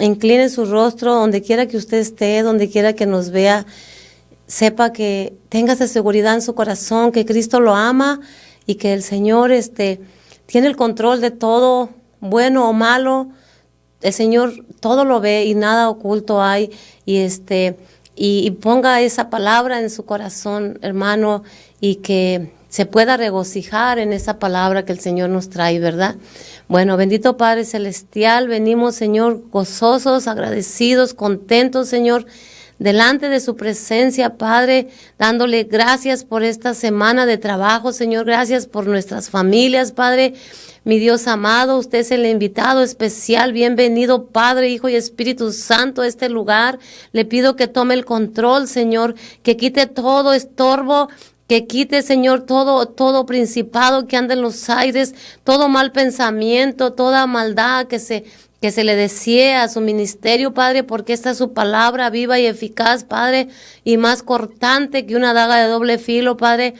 incline su rostro donde quiera que usted esté, donde quiera que nos vea. Sepa que tenga esa seguridad en su corazón, que Cristo lo ama y que el Señor tiene el control de todo, bueno o malo. El Señor todo lo ve y nada oculto hay. Y ponga esa palabra en su corazón, hermano, y que se pueda regocijar en esa palabra que el Señor nos trae, ¿verdad? Bueno, bendito Padre Celestial, venimos, Señor, gozosos, agradecidos, contentos, Señor, delante de su presencia, Padre, dándole gracias por esta semana de trabajo, Señor, gracias por nuestras familias, Padre. Mi Dios amado, usted es el invitado especial. Bienvenido, Padre, Hijo y Espíritu Santo, a este lugar. Le pido que tome el control, Señor, que quite todo estorbo, que quite, Señor, todo principado que anda en los aires, todo mal pensamiento, toda maldad que se le desee a su ministerio, Padre, porque esta es su palabra viva y eficaz, Padre, y más cortante que una daga de doble filo, Padre.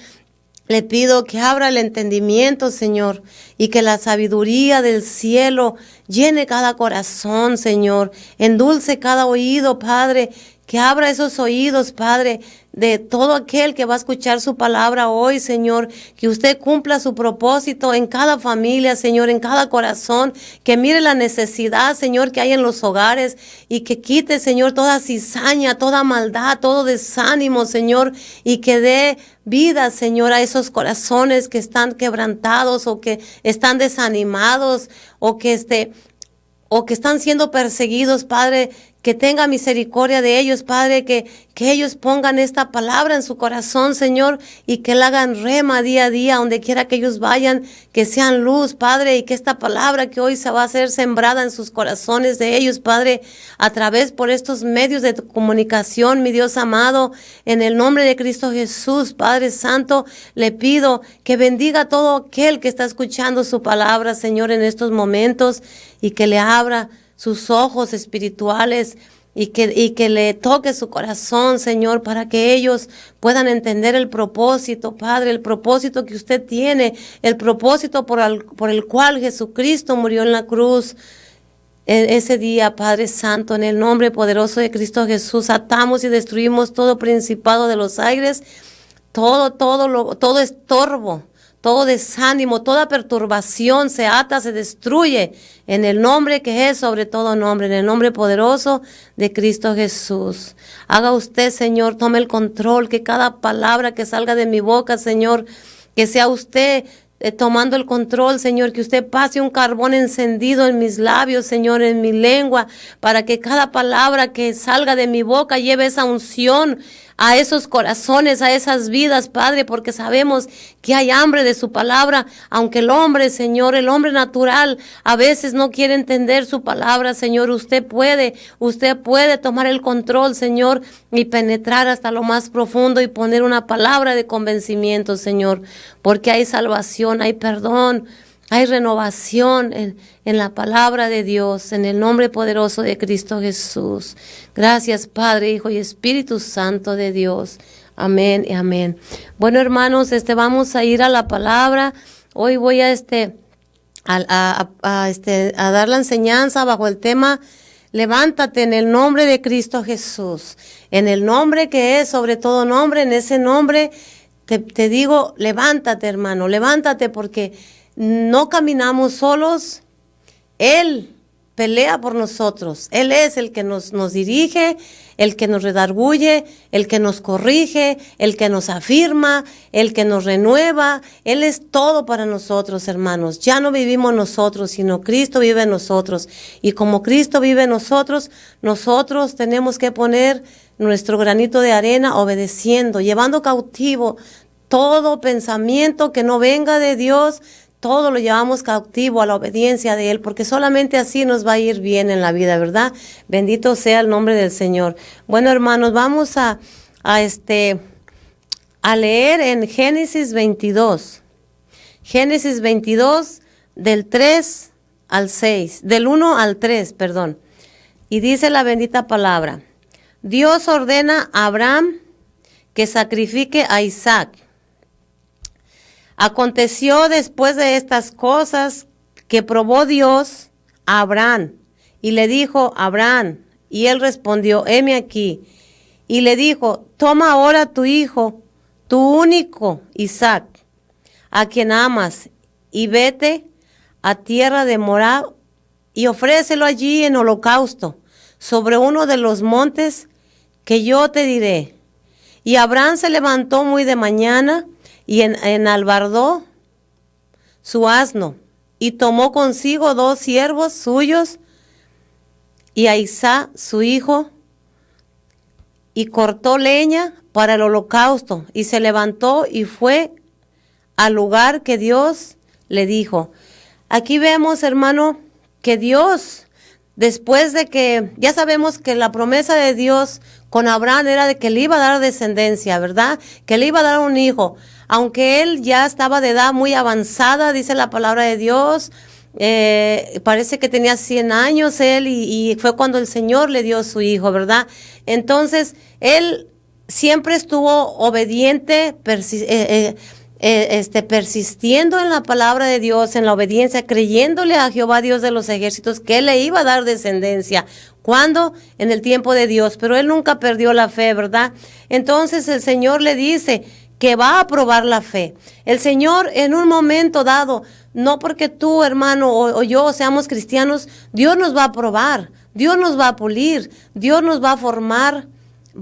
Le pido que abra el entendimiento, Señor, y que la sabiduría del cielo llene cada corazón, Señor, endulce cada oído, Padre, que abra esos oídos, Padre, de todo aquel que va a escuchar su palabra hoy, Señor, que usted cumpla su propósito en cada familia, Señor, en cada corazón, que mire la necesidad, Señor, que hay en los hogares y que quite, Señor, toda cizaña, toda maldad, todo desánimo, Señor, y que dé vida, Señor, a esos corazones que están quebrantados o que están desanimados o que están siendo perseguidos, Padre. Que tenga misericordia de ellos, Padre, que ellos pongan esta palabra en su corazón, Señor, y que la hagan rema día a día, donde quiera que ellos vayan, que sean luz, Padre, y que esta palabra que hoy se va a ser sembrada en sus corazones de ellos, Padre, a través por estos medios de comunicación, mi Dios amado, en el nombre de Cristo Jesús, Padre Santo, le pido que bendiga a todo aquel que está escuchando su palabra, Señor, en estos momentos, y que le abra sus ojos espirituales y que le toque su corazón, Señor, para que ellos puedan entender el propósito, Padre, el propósito que usted tiene, el propósito por el cual Jesucristo murió en la cruz. Ese día, Padre Santo, en el nombre poderoso de Cristo Jesús, atamos y destruimos todo principado de los aires, todo estorbo, todo desánimo, toda perturbación se ata, se destruye en el nombre que es sobre todo nombre, en el nombre poderoso de Cristo Jesús. Haga usted, Señor, tome el control, que cada palabra que salga de mi boca, Señor, que sea usted tomando el control, Señor, que usted pase un carbón encendido en mis labios, Señor, en mi lengua, para que cada palabra que salga de mi boca lleve esa unción a esos corazones, a esas vidas, Padre, porque sabemos que hay hambre de su palabra, aunque el hombre, Señor, el hombre natural, a veces no quiere entender su palabra, Señor. Usted puede tomar el control, Señor, y penetrar hasta lo más profundo y poner una palabra de convencimiento, Señor, porque hay salvación, hay perdón, hay renovación en la palabra de Dios, en el nombre poderoso de Cristo Jesús. Gracias, Padre, Hijo y Espíritu Santo de Dios. Amén y amén. Bueno, hermanos, vamos a ir a la palabra. Hoy voy a dar la enseñanza bajo el tema levántate en el nombre de Cristo Jesús. En el nombre que es sobre todo nombre, en ese nombre te digo, levántate, hermano, levántate, porque no caminamos solos. Él pelea por nosotros. Él es el que nos dirige, el que nos redarguye, el que nos corrige, el que nos afirma, el que nos renueva. Él es todo para nosotros, hermanos. Ya no vivimos nosotros, sino Cristo vive en nosotros. Y como Cristo vive en nosotros, nosotros tenemos que poner nuestro granito de arena obedeciendo, llevando cautivo todo pensamiento que no venga de Dios. Todo lo llevamos cautivo a la obediencia de Él, porque solamente así nos va a ir bien en la vida, ¿verdad? Bendito sea el nombre del Señor. Bueno, hermanos, vamos a leer en Génesis 22. Génesis 22, del 3 al 6, del 1 al 3, perdón. Y dice la bendita palabra: Dios ordena a Abraham que sacrifique a Isaac. Aconteció después de estas cosas que probó Dios a Abraham y le dijo, Abraham, y él respondió, heme aquí. Y le dijo, toma ahora tu hijo, tu único Isaac, a quien amas, y vete a tierra de Moab, y ofrécelo allí en holocausto, sobre uno de los montes que yo te diré. Y Abraham se levantó muy de mañana, y enalbardó su asno, y tomó consigo 2 siervos suyos, y a Isaac su hijo, y cortó leña para el holocausto, y se levantó y fue al lugar que Dios le dijo. Aquí vemos, hermano, que Dios, después de que, ya sabemos que la promesa de Dios con Abraham era de que le iba a dar descendencia, ¿verdad? Que le iba a dar un hijo. Aunque él ya estaba de edad muy avanzada, dice la palabra de Dios, parece que tenía 100 años él y fue cuando el Señor le dio su hijo, ¿verdad? Entonces, él siempre estuvo obediente, persistiendo en la palabra de Dios, en la obediencia, creyéndole a Jehová Dios de los ejércitos que él le iba a dar descendencia. ¿Cuándo? En el tiempo de Dios, pero él nunca perdió la fe, ¿verdad? Entonces el Señor le dice que va a probar la fe. El Señor en un momento dado, no porque tú, hermano, o yo seamos cristianos, Dios nos va a probar, Dios nos va a pulir, Dios nos va a formar,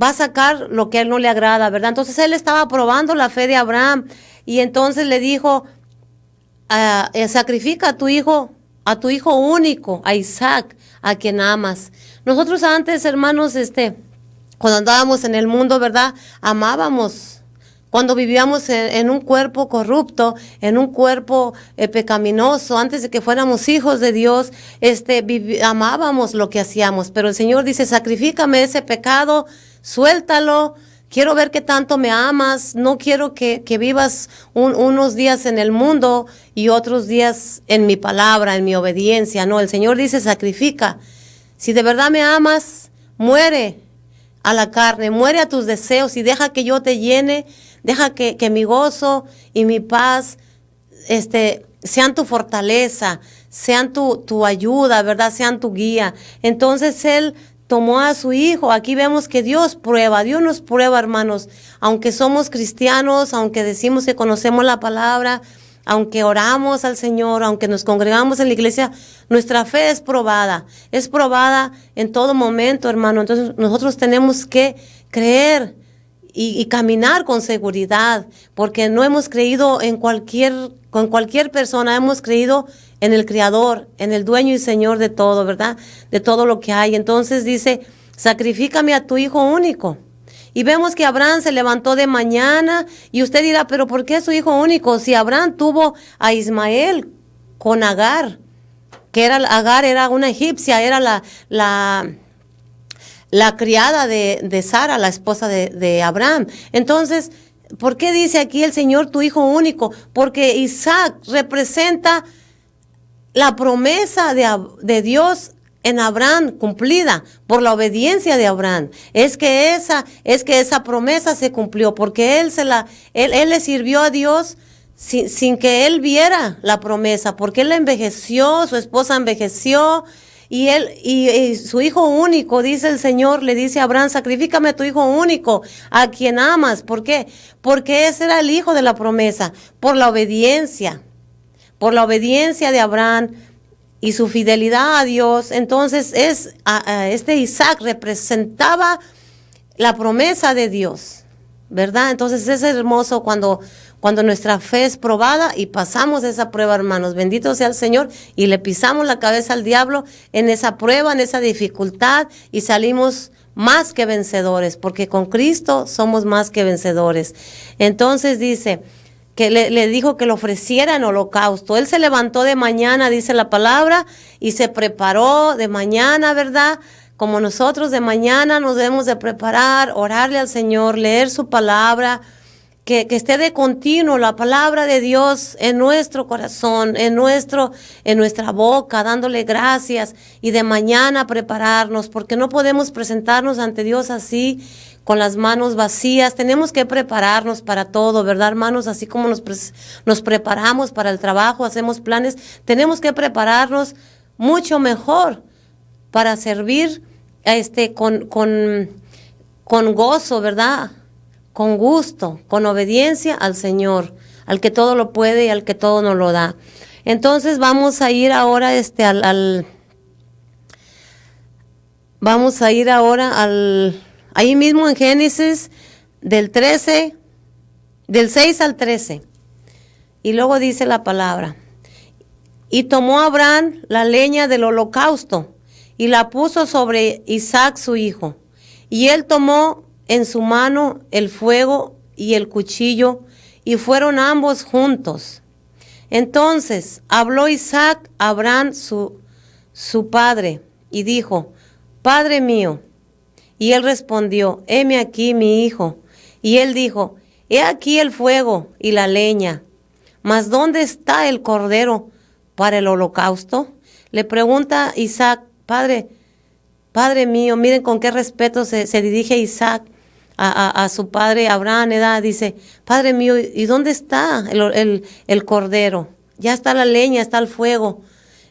va a sacar lo que a él no le agrada, ¿verdad? Entonces él estaba probando la fe de Abraham y entonces le dijo, sacrifica a tu hijo único, a Isaac, a quien amas. Nosotros antes, hermanos, cuando andábamos en el mundo, ¿verdad? Amábamos. Cuando vivíamos en un cuerpo corrupto, en un cuerpo pecaminoso, antes de que fuéramos hijos de Dios, amábamos lo que hacíamos. Pero el Señor dice, sacrifícame ese pecado, suéltalo. Quiero ver qué tanto me amas. No quiero que vivas unos días en el mundo y otros días en mi palabra, en mi obediencia. No, el Señor dice, sacrifica. Si de verdad me amas, muere a la carne, muere a tus deseos y deja que yo te llene. Deja que mi gozo y mi paz sean tu fortaleza, sean tu ayuda, ¿verdad? Sean tu guía. Entonces él tomó a su hijo. Aquí vemos que Dios nos prueba, hermanos. Aunque somos cristianos, aunque decimos que conocemos la palabra, aunque oramos al Señor, aunque nos congregamos en la iglesia, nuestra fe es probada en todo momento, hermano. Entonces nosotros tenemos que creer y caminar con seguridad, porque no hemos creído con cualquier persona, hemos creído en el Creador, en el dueño y Señor de todo, ¿verdad? De todo lo que hay. Entonces dice, sacrifícame a tu hijo único. Y vemos que Abraham se levantó de mañana, y usted dirá, pero ¿por qué su hijo único? Si Abraham tuvo a Ismael con Agar, Agar era una egipcia, era la criada de Sara, la esposa de Abraham. Entonces, ¿por qué dice aquí el Señor tu hijo único? Porque Isaac representa la promesa de Dios en Abraham cumplida por la obediencia de Abraham. Es que esa promesa se cumplió porque él le sirvió a Dios sin que él viera la promesa, porque él envejeció, su esposa envejeció. Y su hijo único, dice el Señor, le dice a Abraham, sacrifícame a tu hijo único, a quien amas. ¿Por qué? Porque ese era el hijo de la promesa, por la obediencia de Abraham y su fidelidad a Dios. Entonces Isaac representaba la promesa de Dios, ¿verdad? Entonces es hermoso cuando nuestra fe es probada y pasamos esa prueba, hermanos. Bendito sea el Señor, y le pisamos la cabeza al diablo en esa prueba, en esa dificultad, y salimos más que vencedores, porque con Cristo somos más que vencedores. Entonces dice que le dijo que lo ofreciera en holocausto. Él se levantó de mañana, dice la palabra, y se preparó de mañana, ¿verdad? Como nosotros de mañana nos debemos de preparar, orarle al Señor, leer su palabra, que esté de continuo la palabra de Dios en nuestro corazón, en nuestra boca, dándole gracias, y de mañana prepararnos, porque no podemos presentarnos ante Dios así, con las manos vacías. Tenemos que prepararnos para todo, ¿verdad, hermanos? Así como nos preparamos para el trabajo, hacemos planes, tenemos que prepararnos mucho mejor para servir con gozo, ¿verdad? Con gusto, con obediencia al Señor, al que todo lo puede y al que todo nos lo da. Entonces vamos a ir ahora ahí mismo en Génesis del 6 al 13. Y luego dice la palabra: y tomó Abraham la leña del holocausto y la puso sobre Isaac su hijo. Y él tomó en su mano el fuego y el cuchillo, y fueron ambos juntos. Entonces habló Isaac a Abraham su padre, y dijo: Padre mío. Y él respondió: heme aquí, mi hijo. Y él dijo: he aquí el fuego y la leña, mas ¿dónde está el cordero para el holocausto? Le pregunta Isaac: Padre mío. Miren con qué respeto se dirige Isaac a su padre Abraham, ¿verdad? Dice: Padre mío, ¿y dónde está el cordero? Ya está la leña, está el fuego.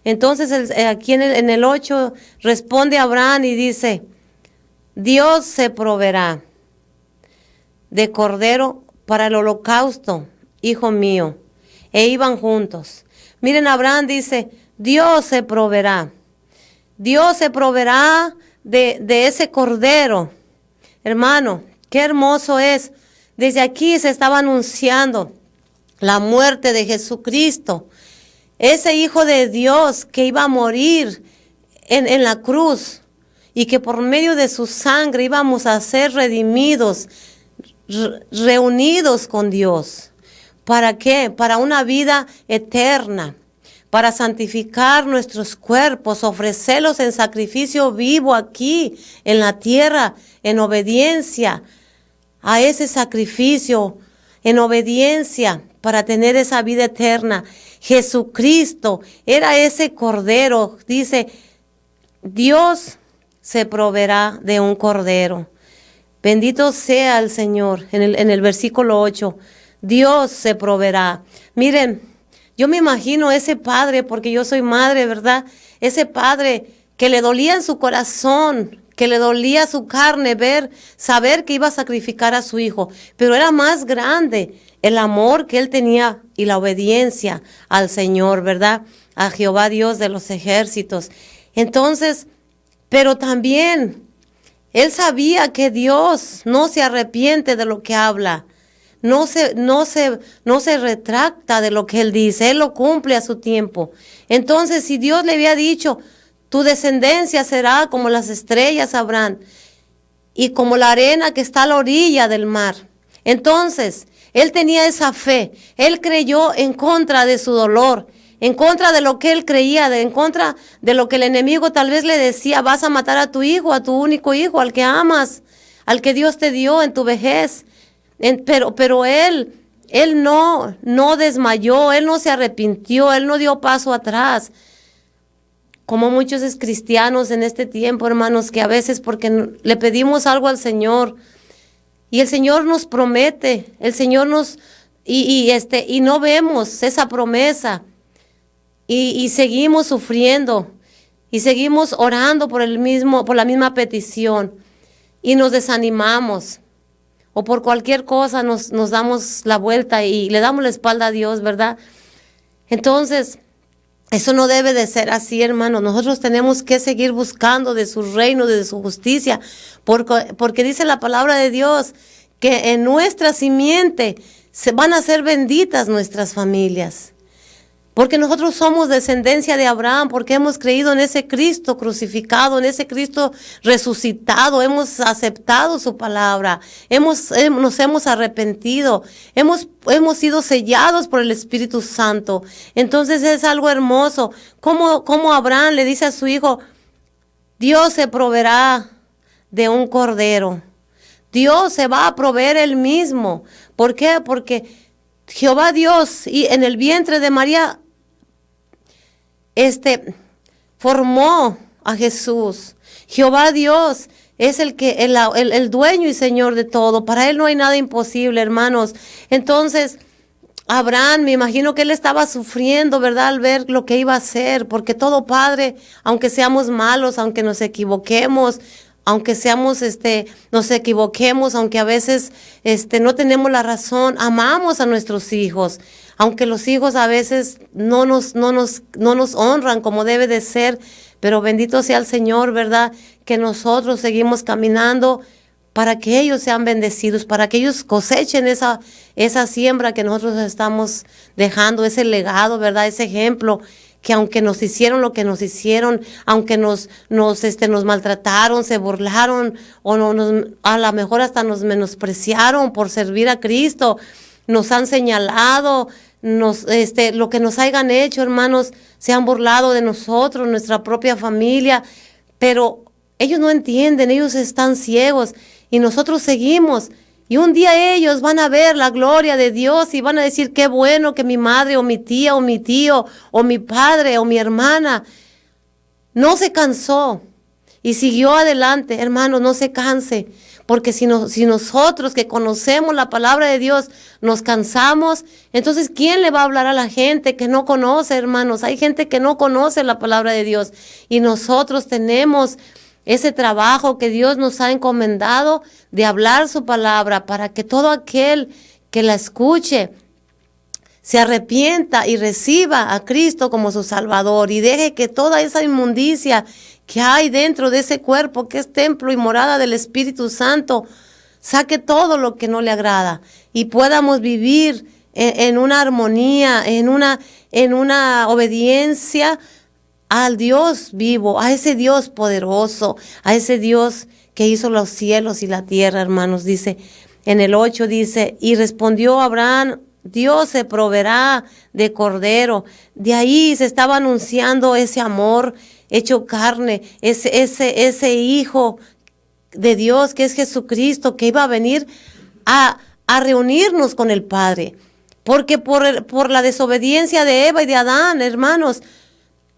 Entonces aquí en el 8 responde Abraham y dice: Dios se proveerá de cordero para el holocausto, hijo mío. E iban juntos. Miren, Abraham dice: Dios se proveerá. Dios se proveerá de ese cordero. Hermano, qué hermoso es. Desde aquí se estaba anunciando la muerte de Jesucristo, ese Hijo de Dios que iba a morir en la cruz, y que por medio de su sangre íbamos a ser redimidos, reunidos con Dios. ¿Para qué? Para una vida eterna, para santificar nuestros cuerpos, ofrecerlos en sacrificio vivo aquí en la tierra, en obediencia a ese sacrificio, en obediencia para tener esa vida eterna. Jesucristo era ese cordero. Dice: Dios se proveerá de un cordero. Bendito sea el Señor. En el versículo 8, Dios se proveerá. Miren, yo me imagino ese padre, porque yo soy madre, ¿verdad? Ese padre que le dolía en su corazón, que le dolía su carne saber que iba a sacrificar a su hijo, pero era más grande el amor que él tenía y la obediencia al Señor, ¿verdad? A Jehová Dios de los ejércitos. Entonces, pero también él sabía que Dios no se arrepiente de lo que habla. No se retracta de lo que él dice, él lo cumple a su tiempo. Entonces, si Dios le había dicho: tu descendencia será como las estrellas, Abraham, y como la arena que está a la orilla del mar. Entonces, él tenía esa fe, él creyó en contra de su dolor, en contra de lo que él creía, en contra de lo que el enemigo tal vez le decía: vas a matar a tu hijo, a tu único hijo, al que amas, al que Dios te dio en tu vejez. Pero él no desmayó, él no se arrepintió, él no dio paso atrás. Como muchos cristianos en este tiempo, hermanos, que a veces porque le pedimos algo al Señor y el Señor nos promete, el Señor y no vemos esa promesa y seguimos sufriendo y seguimos orando por la misma petición y nos desanimamos. O por cualquier cosa nos damos la vuelta y le damos la espalda a Dios, ¿verdad? Entonces, eso no debe de ser así, hermanos. Nosotros tenemos que seguir buscando de su reino, de su justicia, porque dice la palabra de Dios que en nuestra simiente se van a ser benditas nuestras familias. Porque nosotros somos descendencia de Abraham, porque hemos creído en ese Cristo crucificado, en ese Cristo resucitado, hemos aceptado su palabra, nos hemos arrepentido, hemos sido sellados por el Espíritu Santo. Entonces es algo hermoso. Como Abraham le dice a su hijo: Dios se proveerá de un cordero. Dios se va a proveer él mismo. ¿Por qué? Porque Jehová Dios, y en el vientre de María, formó a Jesús. Jehová Dios es el dueño y Señor de todo. Para él no hay nada imposible, hermanos. Entonces, Abraham, me imagino que él estaba sufriendo, ¿verdad? Al ver lo que iba a hacer, porque todo padre, aunque seamos malos, aunque nos equivoquemos, aunque nos equivoquemos, aunque a veces, no tenemos la razón, amamos a nuestros hijos, aunque los hijos a veces no nos honran como debe de ser, pero bendito sea el Señor, ¿verdad? Que nosotros seguimos caminando para que ellos sean bendecidos, para que ellos cosechen esa siembra que nosotros estamos dejando, ese legado, ¿verdad? Ese ejemplo, que aunque nos hicieron lo que nos hicieron, aunque nos maltrataron, se burlaron, o a lo mejor hasta nos menospreciaron por servir a Cristo, nos han señalado, lo que nos hayan hecho, hermanos, se han burlado de nosotros, nuestra propia familia, pero ellos no entienden, ellos están ciegos y nosotros seguimos. Y un día ellos van a ver la gloria de Dios y van a decir, qué bueno que mi madre o mi tía o mi tío o mi padre o mi hermana no se cansó y siguió adelante. Hermanos, no se canse, porque si nosotros que conocemos la palabra de Dios nos cansamos, entonces ¿quién le va a hablar a la gente que no conoce, hermanos? Hay gente que no conoce la palabra de Dios y nosotros tenemos ese trabajo que Dios nos ha encomendado de hablar su palabra para que todo aquel que la escuche se arrepienta y reciba a Cristo como su Salvador y deje que toda esa inmundicia que hay dentro de ese cuerpo, que es templo y morada del Espíritu Santo, saque todo lo que no le agrada y podamos vivir en una armonía, en una obediencia al Dios vivo, a ese Dios poderoso, a ese Dios que hizo los cielos y la tierra, hermanos. Dice, en el 8 dice, y respondió Abraham, Dios se proveerá de cordero. De ahí se estaba anunciando ese amor hecho carne, ese Hijo de Dios que es Jesucristo, que iba a venir a reunirnos con el Padre. Porque por la desobediencia de Eva y de Adán, hermanos,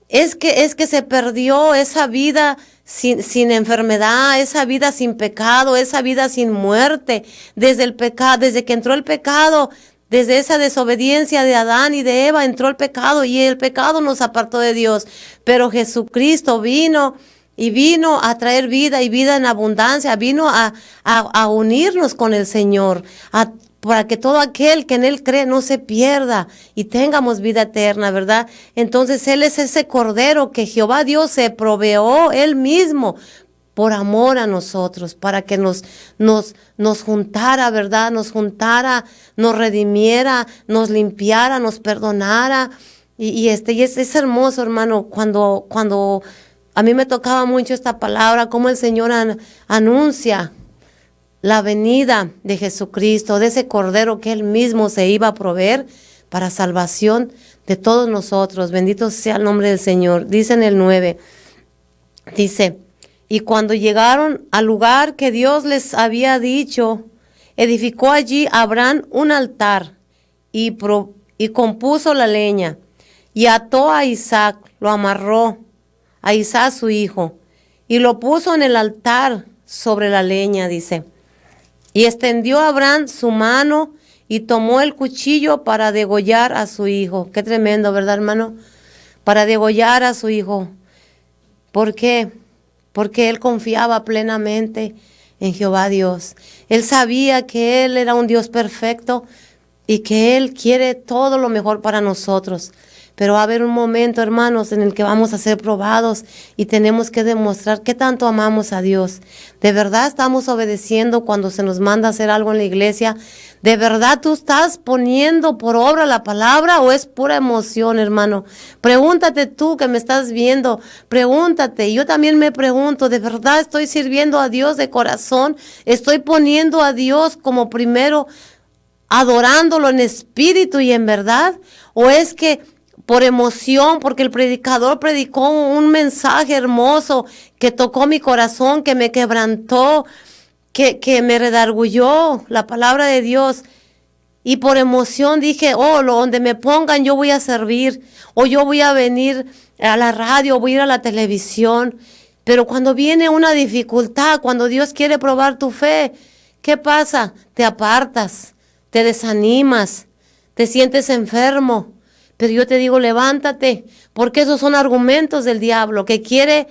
es que se perdió esa vida sin enfermedad, esa vida sin pecado, esa vida sin muerte. Desde que entró el pecado, desde esa desobediencia de Adán y de Eva entró el pecado y el pecado nos apartó de Dios. Pero Jesucristo vino a traer vida y vida en abundancia, vino a unirnos con el Señor, para que todo aquel que en Él cree no se pierda y tengamos vida eterna, ¿verdad? Entonces Él es ese cordero que Jehová Dios se proveó Él mismo por amor a nosotros, para que nos juntara, ¿verdad? Nos juntara, nos redimiera, nos limpiara, nos perdonara. Y es hermoso, hermano, cuando a mí me tocaba mucho esta palabra, cómo el Señor anuncia la venida de Jesucristo, de ese cordero que Él mismo se iba a proveer para salvación de todos nosotros. Bendito sea el nombre del Señor. Dice en el 9, dice, y cuando llegaron al lugar que Dios les había dicho, edificó allí Abraham un altar y compuso la leña y ató a Isaac, lo amarró a Isaac su hijo y lo puso en el altar sobre la leña, dice. Y extendió Abraham su mano y tomó el cuchillo para degollar a su hijo. Qué tremendo, ¿verdad, hermano? Para degollar a su hijo. ¿Por qué? Porque él confiaba plenamente en Jehová Dios. Él sabía que Él era un Dios perfecto y que Él quiere todo lo mejor para nosotros. Pero va a haber un momento, hermanos, en el que vamos a ser probados y tenemos que demostrar qué tanto amamos a Dios. ¿De verdad estamos obedeciendo cuando se nos manda hacer algo en la iglesia? ¿De verdad tú estás poniendo por obra la palabra o es pura emoción, hermano? Pregúntate tú que me estás viendo, pregúntate. Y yo también me pregunto, ¿de verdad estoy sirviendo a Dios de corazón? ¿Estoy poniendo a Dios como primero, adorándolo en espíritu y en verdad? ¿O es que por emoción, porque el predicador predicó un mensaje hermoso que tocó mi corazón, que me quebrantó, que me redarguyó la palabra de Dios? Y por emoción dije, donde me pongan yo voy a servir, o yo voy a venir a la radio, voy a ir a la televisión. Pero cuando viene una dificultad, cuando Dios quiere probar tu fe, ¿qué pasa? Te apartas, te desanimas, te sientes enfermo, pero yo te digo, levántate, porque esos son argumentos del diablo, que quiere,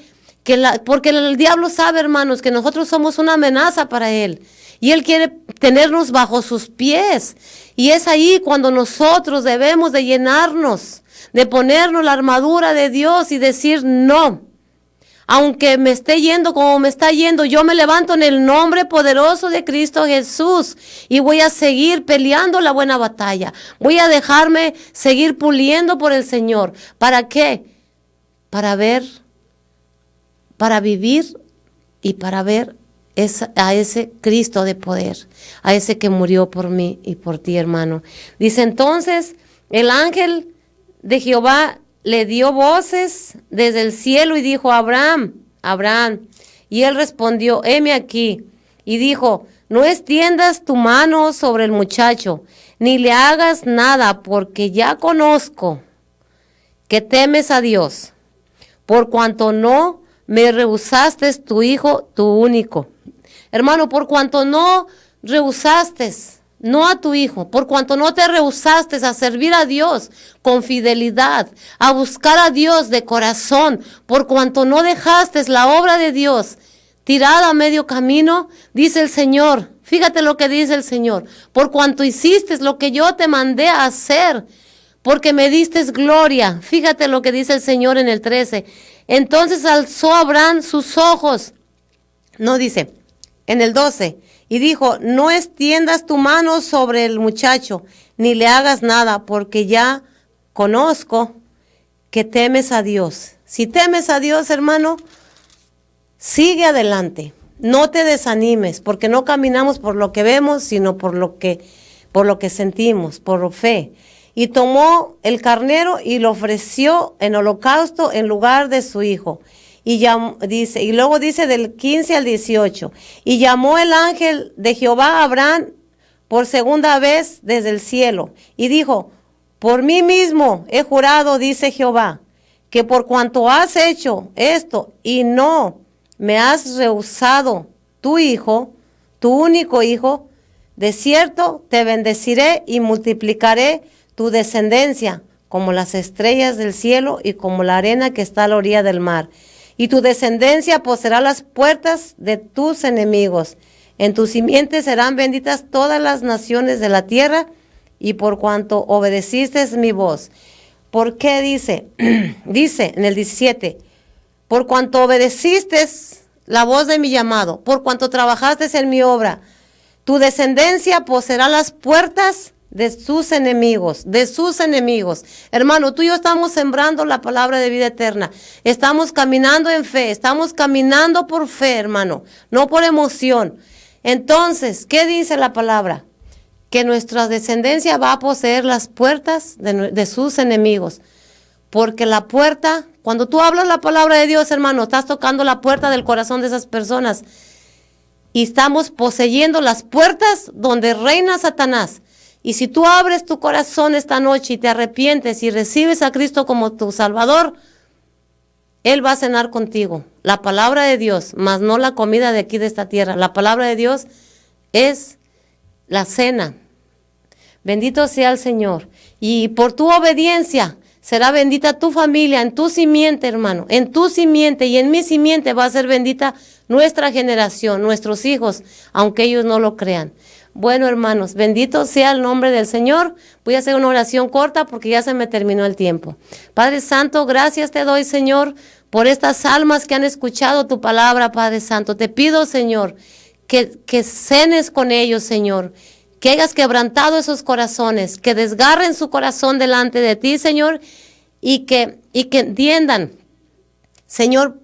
porque el diablo sabe, hermanos, que nosotros somos una amenaza para él, y él quiere tenernos bajo sus pies, y es ahí cuando nosotros debemos de llenarnos, de ponernos la armadura de Dios y decir no. Aunque me esté yendo como me está yendo, yo me levanto en el nombre poderoso de Cristo Jesús y voy a seguir peleando la buena batalla. Voy a dejarme seguir puliendo por el Señor. ¿Para qué? Para ver, para vivir y para ver a ese Cristo de poder, a ese que murió por mí y por ti, hermano. Dice entonces, el ángel de Jehová le dio voces desde el cielo y dijo, Abraham, Abraham. Y él respondió, heme aquí. Y dijo, no extiendas tu mano sobre el muchacho, ni le hagas nada, porque ya conozco que temes a Dios, por cuanto no me rehusaste tu hijo, tu único. Hermano, por cuanto no rehusaste, no a tu hijo, por cuanto no te rehusaste a servir a Dios con fidelidad, a buscar a Dios de corazón, por cuanto no dejaste la obra de Dios tirada a medio camino, dice el Señor, fíjate lo que dice el Señor, por cuanto hiciste lo que yo te mandé a hacer, porque me diste gloria, fíjate lo que dice el Señor en el 13, entonces alzó Abraham sus ojos, no dice, en el 12, y dijo, no extiendas tu mano sobre el muchacho, ni le hagas nada, porque ya conozco que temes a Dios. Si temes a Dios, hermano, sigue adelante. No te desanimes, porque no caminamos por lo que vemos, sino por lo que sentimos, por fe. Y tomó el carnero y lo ofreció en holocausto en lugar de su hijo. Y luego dice del 15 al 18, y llamó el ángel de Jehová a Abraham por segunda vez desde el cielo, y dijo, por mí mismo he jurado, dice Jehová, que por cuanto has hecho esto y no me has rehusado tu hijo, tu único hijo, de cierto te bendeciré y multiplicaré tu descendencia como las estrellas del cielo y como la arena que está a la orilla del mar. Y tu descendencia poseerá las puertas de tus enemigos. En tu simiente serán benditas todas las naciones de la tierra, y por cuanto obedeciste mi voz. ¿Por qué dice? Dice en el 17, por cuanto obedeciste la voz de mi llamado, por cuanto trabajaste en mi obra, tu descendencia poseerá las puertas de sus enemigos, de sus enemigos. Hermano, tú y yo estamos sembrando la palabra de vida eterna. Estamos caminando en fe, estamos caminando por fe, hermano, no por emoción. Entonces, ¿qué dice la palabra? Que nuestra descendencia va a poseer las puertas de sus enemigos. Porque la puerta, cuando tú hablas la palabra de Dios, hermano, estás tocando la puerta del corazón de esas personas. Y estamos poseyendo las puertas donde reina Satanás. Y si tú abres tu corazón esta noche y te arrepientes y recibes a Cristo como tu Salvador, Él va a cenar contigo. La palabra de Dios, más no la comida de aquí de esta tierra. La palabra de Dios es la cena. Bendito sea el Señor. Y por tu obediencia será bendita tu familia, en tu simiente, hermano. En tu simiente y en mi simiente va a ser bendita nuestra generación, nuestros hijos, aunque ellos no lo crean. Bueno, hermanos, bendito sea el nombre del Señor. Voy a hacer una oración corta porque ya se me terminó el tiempo. Padre Santo, gracias te doy, Señor, por estas almas que han escuchado tu palabra, Padre Santo. Te pido, Señor, que cenes con ellos, Señor, que hayas quebrantado esos corazones, que desgarren su corazón delante de ti, Señor, y que entiendan, Señor,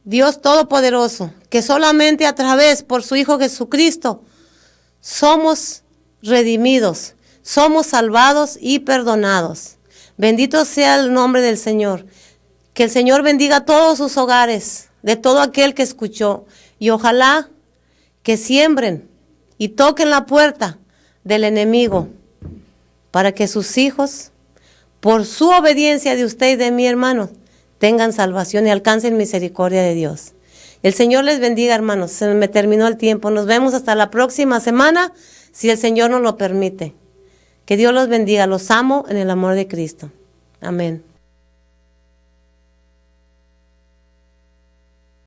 Dios Todopoderoso, que solamente a través por su Hijo Jesucristo somos redimidos, somos salvados y perdonados. Bendito sea el nombre del Señor. Que el Señor bendiga todos sus hogares, de todo aquel que escuchó. Y ojalá que siembren y toquen la puerta del enemigo para que sus hijos, por su obediencia de usted y de mi hermano, tengan salvación y alcancen misericordia de Dios. El Señor les bendiga, hermanos. Se me terminó el tiempo. Nos vemos hasta la próxima semana, si el Señor nos lo permite. Que Dios los bendiga. Los amo en el amor de Cristo. Amén.